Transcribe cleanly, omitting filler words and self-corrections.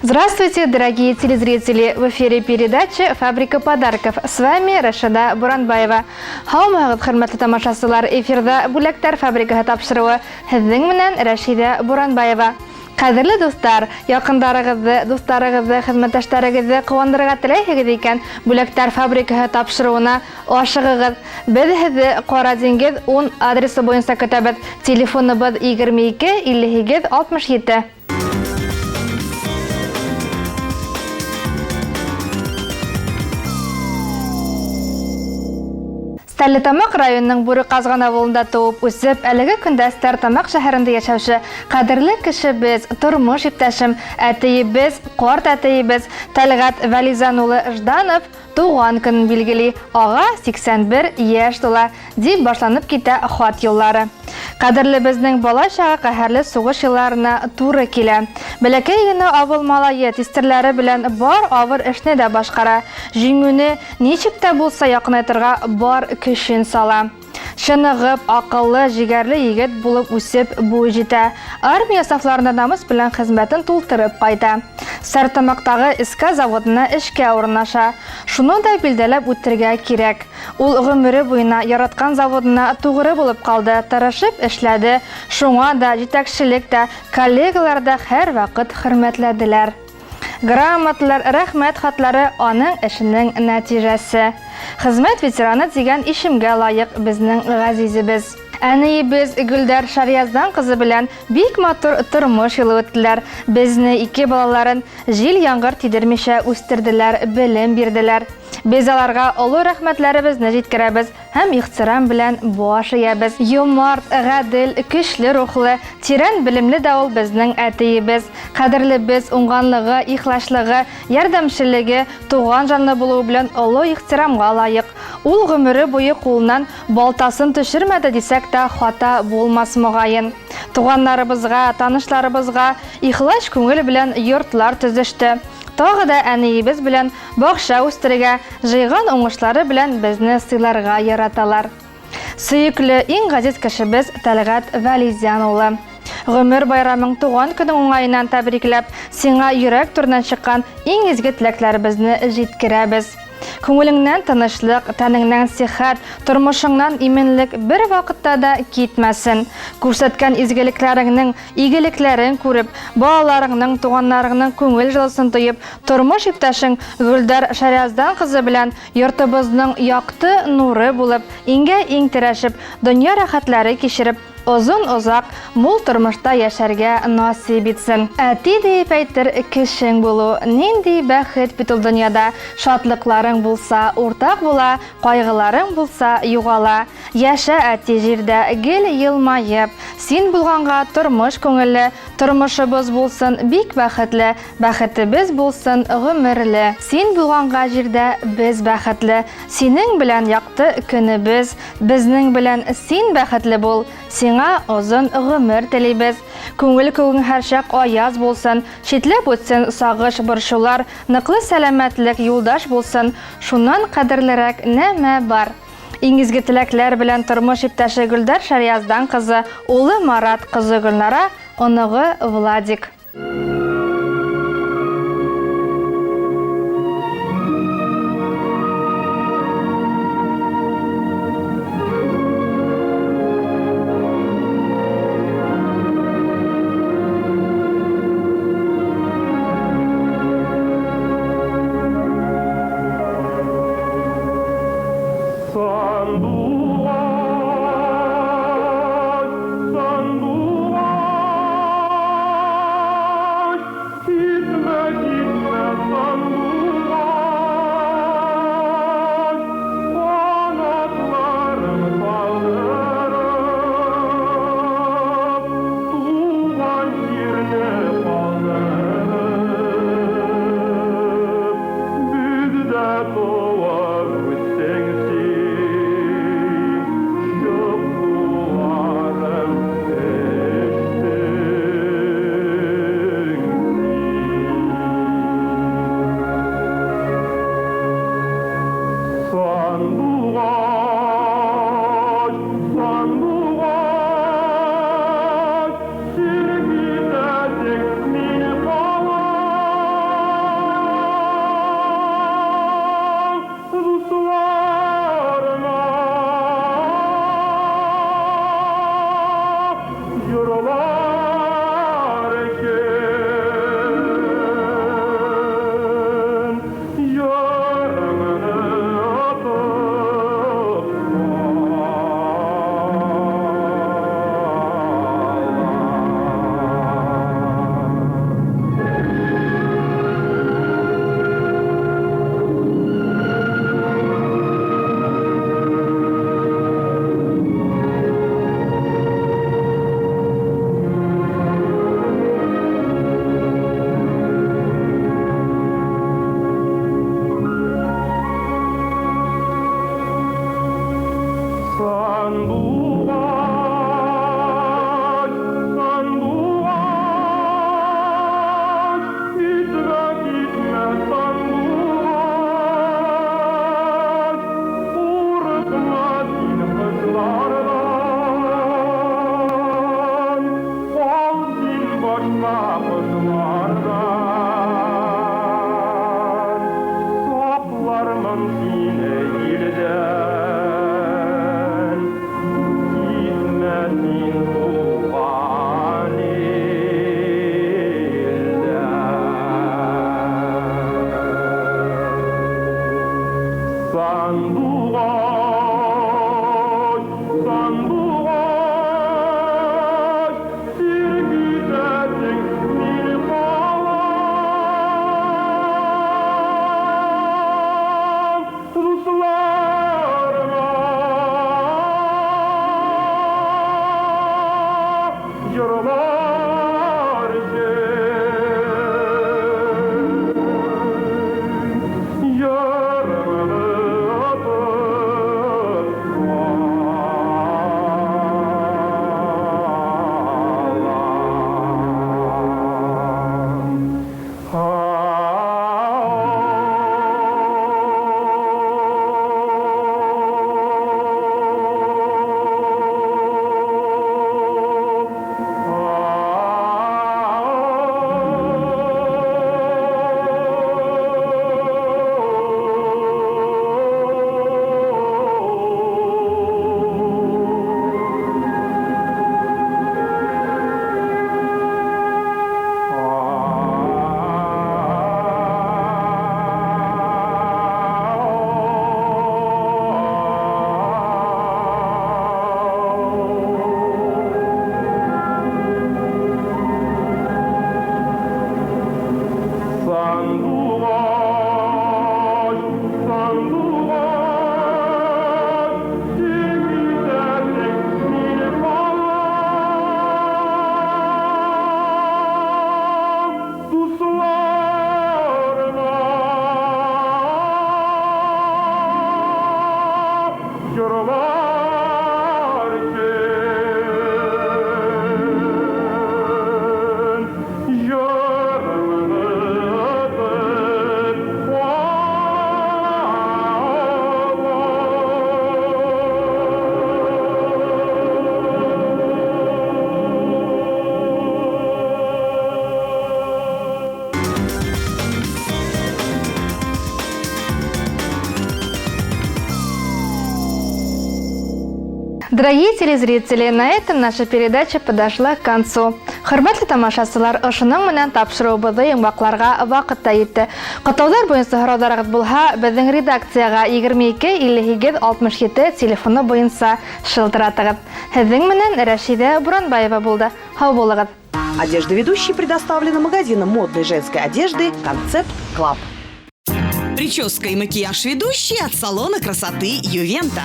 Здравствуйте, дорогие телезрители! В эфире передача «Фабрика подарков». С вами Рашида Буранбаева. Хаумагыд, хөрмәтле тамашачылар, эфирда бүләктәр фабрикаһы тапшыруы. Һеҙҙең менән Рашида Буранбаева. Ҡәҙерле дуҫтар, яҡындарығыҙҙы, дуҫтарығыҙҙы, хеҙмәттәштәрегеҙҙе ҡыуандырырға теләйһегеҙ икән, бүләктәр фабрикаһы тапшырыуына ашығығыҙ. Беҙ һеҙҙе Ҡара диңгеҙ 10 адресы буйынса көтәбеҙ. Телефоныбыҙ 22 58 67. Стәрлетамаҡ районының Бүреҡазған ауылында тыуып үсеп, әлеге көндә Стәрлетамаҡ шәһәрендә йәшәүсе ҡәҙерле кешебеҙ, тормош иптәшем, әтейебеҙ, ҡарт әтейебеҙ Тәлғәт Вәлизан улы Жданов тыуған көнөн билгели. Ага 81 йәш тула, дип башланып китә хат юллары. Ҡәҙерле безнең бала чағы ҡәһәрле суғыш йылларына туры килә. Бәләкәй генә авыл малайы тистерләре белән бар авыр эшне дә башҡара. Җиңүне нисек тә булса яҡынайтырға бар көсөн сала. Шынығып, аҡыллы, жигәрле егет булып үсеп буй җитә. Армия сафларында намыс белән хеҙмәтен тултырып ҡайта. Стәрлетамаҡтағы эскә заводына эшкә урынлаша. Шуны да билдәләп үтергә кирәк. Ул ғүмере буйына яратҡан заводына туғры булып ҡалды, тырышып эшләде. Шуңа да җитәкселек тә, коллегалар да һәр ваҡыт хөрмәтләделәр. Грамоталар, рәхмәт хатлары аның эшенең нәтижәсе. Хезмәт ветераны дигән ишемгә лайыҡ безнең ғәзизебез. Әниебез Гөлдәр Шарияздан ҡызы белән бик матур тормош юлы үттеләр. Безне ике балаларын җил яңғыр тидермичә үстерделәр, белем бирделәр. Без аларга оло рәхмәтләребезне җиткерәбез һәм ихтирам белән баш иябез. Йомарт, ғәдел, көчле рухлы, тирән белемле дә ул безнең әтиебез. Ҡәҙерлебез уңғанлығы, ихласлығы, ярдәмселеге, туған жанлы булыуы белән оло ихтирамға лайыҡ. Ул ғүмере буйы ҡулынан балтасын төшөрмәде дисәк тә хата булмас моғайын. Туғаннарыбыҙға, танышларыбыҙға ихлас күңел белән йортлар төҙөштө. Тағы да әниебез белән баҡша үстерергә, жыйған уңышлары белән безне сыйларға яраталар. Сөйөклө иң ғәзиз кешебез Тәлғәт Вәлизан улы. Ғүмер байрамың туған көнөң уңайынан тәбрикләп, сиңа йөрәк түренән сыҡҡан иң изге теләктәребезне җиткерәбез. Күңелеңнән тынышлык, тәнеңнән сихәт, тормошыңнан именлек бер ваҡытта да китмәсен. Күрсәткән изгелекләреңнең, игелекләрен күреп, балаларыңның, туғаннарыңның күңел җылысын тойып, тормош иптәшең Гөлдәр Шарияздан ҡызы белән йортобоҙҙоң яҡты нуры булып, иңгә-иң терәшеп, донъя рәхәтләре кисереп, озон-озаҡ, мул тормошта йәшәргә насип итсен. Әти дип әйтер кешең булу, нинди бәхет бит ул донъяда. Шатлыҡларың булса, уртаҡ була, ҡайғыларың булса, юғала. Йәшә әти җирдә, гел йылмайып. Син булғанға тормош күңелле, тормошобоз булсын бик бәхетле, бәхетебез булсын ғүмерле. Син булғанға җирдә без бәхетле, синең белән яҡты көнөбөз, безнең белән син бәхетле бул. Сиңа озон ғүмер теләйбез. Күңел кеүең һәр чаҡ аяз булсын, шитләп үтсен сағыш боршулар, ныҡлы сәләмәтлек юлдаш булсын. Шунан ҡәҙерлерәк нәмә бар. Иң изге теләкләр белән тормош иптәше Гөлдәр Шарияздан ҡызы, улы Марат, ҡызы Гөлнара, оноғо Владик. Дорогие телезрители, на этом наша передача подошла к концу. Хөрмәтле тамашачылар, ошының менән тапшыруыбызды йомгакларга вакыт та итте. Кытаулар буенча сорауларыгыз булһа, безнең редакциягә 22-57-67 телефоны буенча шылтыратыгыз. Һезнең менән Рәшидә Буранбаева булды. Һау булыгыз. Одежда ведущей предоставлена магазином модной женской одежды «Концепт Клаб». Прическа и макияж ведущей от салона красоты Ювента.